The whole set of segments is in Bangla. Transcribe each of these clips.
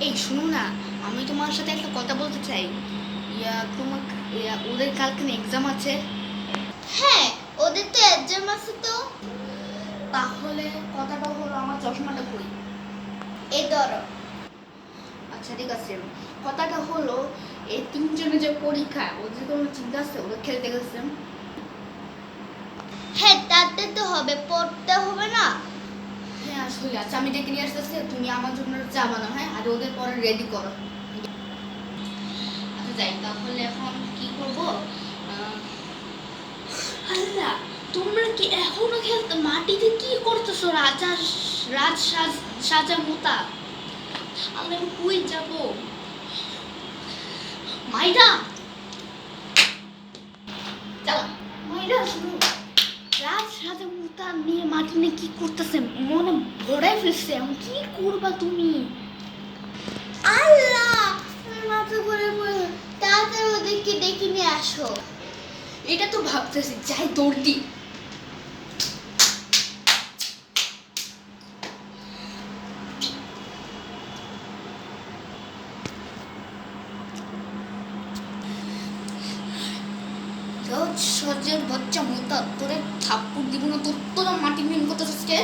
এই শুনো না, আমি তোমার সাথে একটা কথা বলতে চাই। ওদের কালকে এক্সাম আছে। হ্যাঁ, ওদের তো এক্সাম আছে তো। তাহলে কথাটা হলো, আমার চশমাটা কই? এই ধরো। আচ্ছা ঠিক আছে, কথাটা হলো এই তিনজনের যে পরীক্ষা, ওদের কোনো চিন্তা আছে? ওরা খেলতে গেছে। হ্যাঁ, তাতে তো হবে, পড়তে হবে না। হ্যাঁ আসলে, আচ্ছা আমি ডেকে নিয়ে আসতেছি, তুমি আমার জন্য চা বানাও, হ্যাঁ, আর ওদের পরে রেডি করো। আচ্ছা যাই, তাহলে এখন কি করবো? আল্লাহ, তোমরা কি এখনো খেলতে? মাটিতে কি করতেছো? সাজা মোতা। আমি কই যাব? মাইরা চালা, মাইরা শুনো। সাজা মোতা নিয়ে মাটি নিয়ে কি করতেছে? মনে ভরে ফেলছে। এখন কি করবা তুমি? আল্লাহ, আমার মাথা ঘুরে পড়ে। তাড়াতাড়ি ওদেরকে ডেকে নিয়ে আসো। এটা তো ভাবতেছি, যাই দৌড় দি। সহ্যের বাচ্চা মোতা, তোরে থাপ্পড় দিব না। তোরা মাটি মিন করতেছিস কে?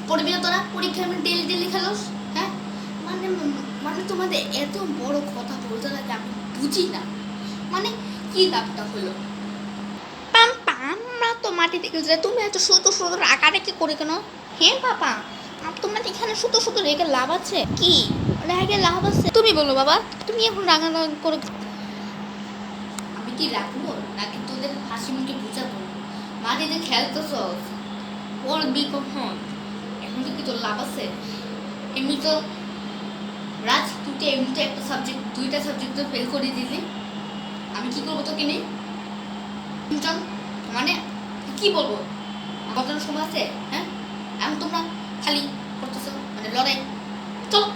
পড়বি না তোরা? পরীক্ষায় আমি ডেলি ডেলি খেলোস, হ্যাঁ? মানে মানে তোমাদের এত বড় কথা বলতে লাগে, আমি বুঝি না। মানে কি লাভটা হলো? আমরা তো মাটিতে খেলছি, তুমি এত শুধু শুধু রাগারাগি করে কেন? হ্যাঁ বাবা, তোমার এখানে শুধু শুধু রেগে লাভ আছে কি? রেগে লাভ আছে? তুমি বলো বাবা, তুমি এখন রাগারাগি করে। আমি কি রাখবো নাকি তোদের হাসি মুখে বুঝাবো? মাটিতে খেলতেছ, পড়বি কখন? এখন কি তোর লাভ আছে? এমনি তো তুই তো এমনিতে একটা সাবজেক্ট, দুইটা সাবজেক্ট তো ফেল করে দিলি। আমি কি করবো তোকে নিয়ে? চল, মানে কি বলবো? কতটা সময় আছে? হ্যাঁ, এখন তোমরা খালি করতেছো মানে লড়াই। চলো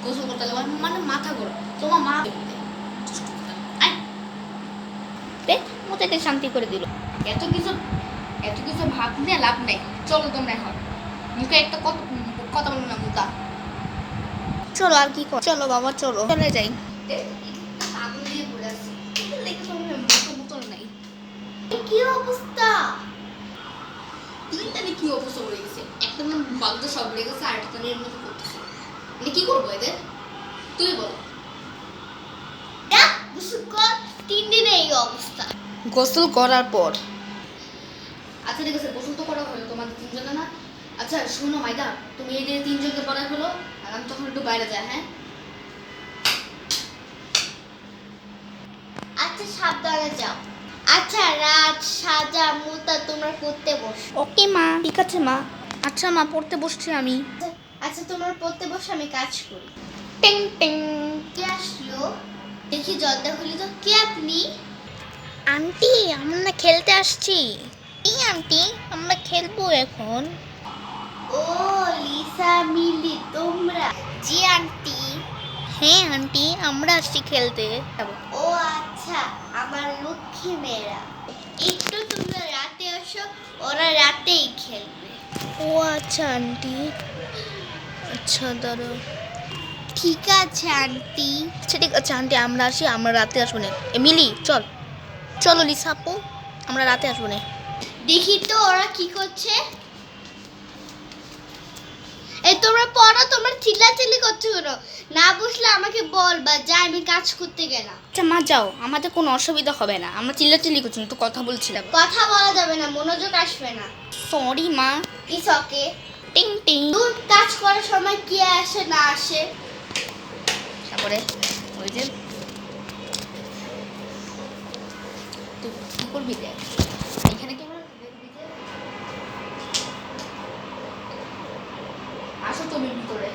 গোসল করতে লাগবে, মানে মাথা গরম। তোমার মা মোটাতে শান্তি করে দিল। এত কিছু এত কিছু ভাব নিয়ে লাভ নেই। চলো তোমরা এখন, মুখে একটা কথা বলো না মুদা। চলো আর কি কর, চলো বাবা চলো, চলে যাই। পাগল দিয়ে পড়ে আছি, বোতল নাই। কি অবস্থা? তিনটানে কি অবস্থা হয়ে গেছে? একটা বালতো সব রয়ে গেছে, আর একটা এর মতো করতেছে। মানে কি করবো এদের? তুই বল। তিন দিনে এই অবস্থা। গোসল করার পর, আচ্ছা ঠিক আছে, গোসল তো করা হলো তোমাদের তিনজনে না? আচ্ছা শোনো মাইদা, তুমি এই যে তিনজনকে পড়া হলো, আর আমি তখন একটু বাইরে যাই, হ্যাঁ? আচ্ছা, সাবধানে যাও। আচ্ছা, রাত সাজা মোতা তোমরা পড়তে বসো। ওকে মা, ঠিক আছে মা। আচ্ছা মা, পড়তে বসছি আমি। আচ্ছা, তোমরা পড়তে বসে, আমি কাজ করি। টিং টিং। কে আসলো? দেখি জলটা খুলি তো। কে আপনি? আন্টি, আমরা খেলতে আসছি। এই আন্টি, আমরা খেলবো এখন। ও, লিসা মিলি তোমরা? জি আন্টি। হ্যাঁ আন্টি, আমরা আসছি খেলতে। ও আচ্ছা, আমার লক্ষ্মী মেয়েরা। একটু তোমরা রাতে আসো, ওরা রাতেই খেলবে। ও আচ্ছা আন্টি, আচ্ছা দাঁড়া। ঠিক আছে আন্টি। আচ্ছা ঠিক আছে আন্টি, আমরা আসি, আমরা রাতে আসবো না। মিলি চল, চলো লিসা আপু, আমরা রাতে আসবো না। দেখি তো ওরা কি করছে। এই তোমরা পড়ো, তোমরা চিল্লাচিল্লি করছো কেন? না বুঝলে আমাকে বল, বা যা, আমি কাজ করতে গেলাম। আচ্ছা মা যাও, আমাদের কোনো অসুবিধা হবে না, আমরা চিল্লাচিল্লি করছি না তো, কথা বলছিলাম। কথা বলা যাবে না, মনোযোগ আসবে না। সরি মা। ইস ওকে। টিং টিং। দূর, কাজ করার সময় কে আসে না আসে। তারপরে ওই যে তুই কি করবি দেখ, এখানে কি আমরা দেখবি যে, আসো তুমি ভিতরে।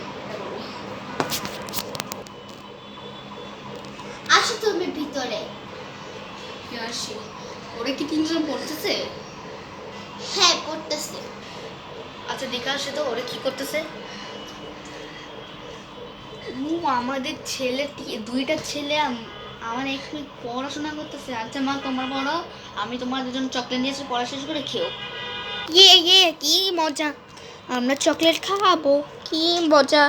আসো তুমি ভিতরে। আসি। ওরা কি তিনজন পড়তেছে? হ্যাঁ, পড়তেছে। আচ্ছা দেখে আসে তো ওরা কি করতেছে। আমাদের ছেলে, দুইটা ছেলে আমার একটু পড়াশোনা করতেছে। আচ্ছা মা তোমার বড়, আমি তোমার দুজন চকলেট নিয়ে এসে পড়া শেষ করে খেও। ইয়ে কি মজা, আমরা চকলেট খাওয়াবো, কি মজা।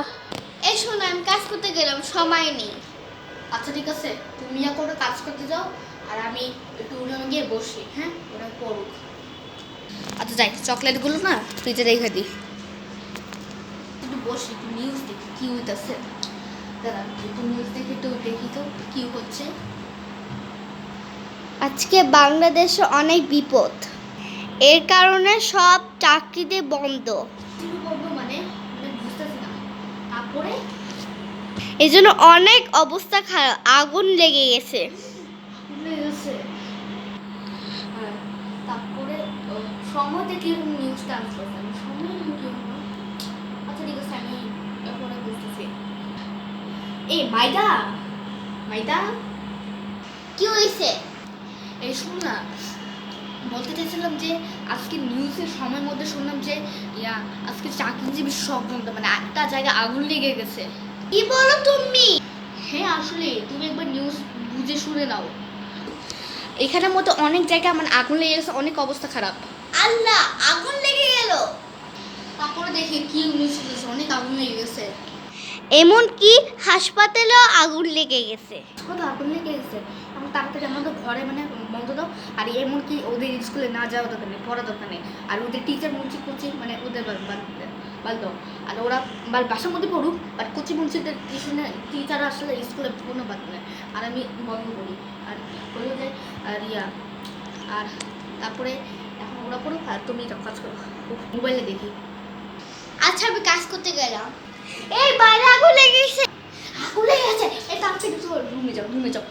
এই শোনো, আমি কাজ করতে গেলাম, সময় নেই। আচ্ছা ঠিক আছে, তুমি এখন কাজ করতে যাও আর আমি একটু রুমে গিয়ে বসি, হ্যাঁ ওরা পড়ুক। আচ্ছা যাই, চকলেটগুলো না ফ্রিজে রেখে দিই। একটু বসি, একটু নিউজ দেখি কি হইতেছে। দাদা একটু নিউজ দেখি, একটু দেখি তো কি হচ্ছে। আজকে বাংলাদেশে অনেক বিপদ, এর কারণে সব চাকরিতে বন্ধ। কি বলবো মানে আমি বুঝতেছি না। তারপরে এই জন্য অনেক অবস্থা খারাপ, আগুন লেগে গেছে। ভুলে গেছে। হ্যাঁ, তারপরে সময় থেকে নিউজ ট্রান্সফার আমি সময় কি হলো। আচ্ছা ঠিক আছে, আমি এখন বুঝতেছি। এই মাইদা, মাইদা কি হয়েছে? এই শুন না, বলতে চাইছিলাম যে আজকে নিউজের সময়ের মধ্যে শুনলাম যে আজকে চাকরিজীবী সব বন্ধ, মানে একটা জায়গায় আগুন লেগে গেছে। কি বলো তুমি? হ্যাঁ আসলে তুমি একবার নিউজ বুঝে শুনে নাও। এখানের মধ্যে অনেক জায়গায় মানে আগুন লেগে গেছে, অনেক অবস্থা খারাপ। আল্লাহ, আগুন লেগে গেল। তারপরে দেখি কি নিউজ হয়েছে, অনেক আগুন লেগে গেছে। এমনকি হাসপাতালেও আগুন লেগে গেছে। কোথাও আগুন লেগে গেছে, আমার তাড়াতাড়ি আমাদের ঘরে মানে বন্ধ দাও। আর এমনকি ওদের স্কুলে না যাওয়া দরকার নেই, পড়া দরকার নেই। আর ওদের টিচার মুচি কুচি মানে ওদের বাল দাও। আর ওরা বাসার মধ্যে পড়ুক, আর কুচি মুচিদের টিউশনে টিচার আসলে স্কুলে কোনো বাদ নেই। আর আমি বন্ধ করি আর বলে যাই। আর আর তারপরে এখন ওরা পড়ুক আর তুমি কাজ করো, মোবাইলে দেখি। আচ্ছা, আমি কাজ করতে গেলাম। এই বাইরে আগুন লেগে গেছে। আগুন লেগে গেছে, এই তাড়াতাড়ি রুমে যাও, রুমে যাও।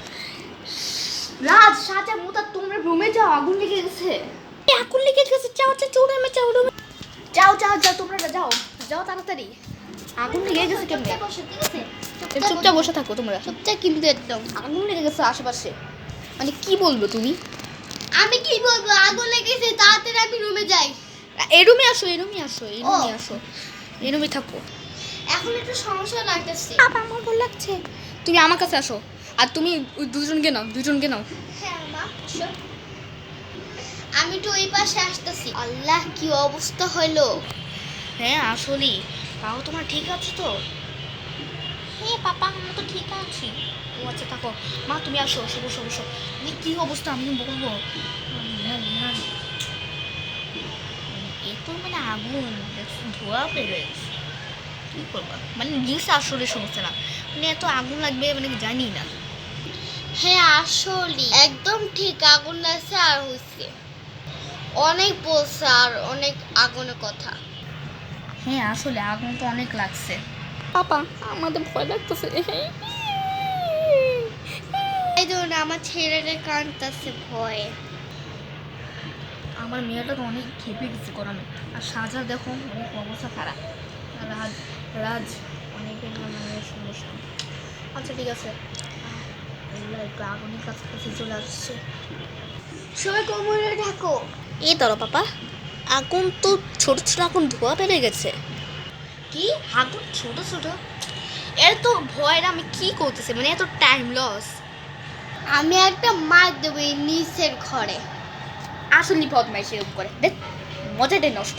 রাজ সাজা মোতা তোমরা রুমে যাও, আগুন লেগে গেছে। আগুন লেগে গেছে, যাও যাও রুমে যাও, রুমে যাও যাও যাও, তোমরা যাও যাও তাড়াতাড়ি। আগুন লেগে গেছে কেমনে? চুপচাপ বসো, ঠিক আছে? চুপচাপ বসে থাকো তোমরা। চুপচাপ কিন্তু একদম। আগুন লেগে গেছে আশেপাশে, মানে কি বলবো তুমি? আমি কি বলবো, আগুন লেগেছে, তাড়াতাড়ি আমি রুমে যাই। এই রুমে আসো, এই রুমে আসো, এই রুমে ও। আসো, এই রুমে থাকো। এখন একটু সমস্যা লাগতেছে। আমার ভালো লাগছে। তুমি আমার কাছে আসো, আর তুমি ওই দুজনকে নাও, দুজনকে নাও। হ্যাঁ মা, এসো। আমি তো ওই পাশে আসতেছি। আল্লাহ, কি অবস্থা হলো। হ্যাঁ আসলেই, তাও তোমার ঠিক আছে তো? হ্যাঁ পাপা, আমরা তো ঠিক আছি। ও আচ্ছা থাকো, মা তুমি আসো, বসো বসো বসো। মানে কী অবস্থা আমি বলবো। এ তো মানে আগুন, ধোয়া বেরোয়েছে, কী করবো মানে নিউজে আসলে সমস্যা না, মানে এত আগুন লাগবে মানে জানি না। হ্যাঁ আসলে একদম ঠিক, আগুন লাগছে আর হইছে। অনেক বলছে আর অনেক আগুনের কথা। হ্যাঁ আসলে আগুন তো অনেক লাগছে। পাপা আমাদের ভয় লাগতেছে। এই ধরুন, আমার ছেলেটা কাঁদতেছে ভয়ে। আমার মেয়েটা তো অনেক খেপে গেছে গরমে। আর সাজা দেখো অনেক অবস্থা খারাপ। আর রাজ রাজ অনেকের মানে সমস্যা। আচ্ছা ঠিক আছে, একটু আগুনের কাছাকাছি চলে আসছে। সবাই কোমরে ঢাকো। এই ধরো পাপা, আগুন তো ছোট ছোট আগুন, ধোয়া বেড়ে গেছে। কি আগুন ছোট ছোট? এর তো ভয়ের আমি কি করতেছি, মানে এত টাইম লস। আমি একটা মার দেবো এই নিচের ঘরে। আসলে বদমাইশ এরকম করে, দেখ মজাটাই নষ্ট।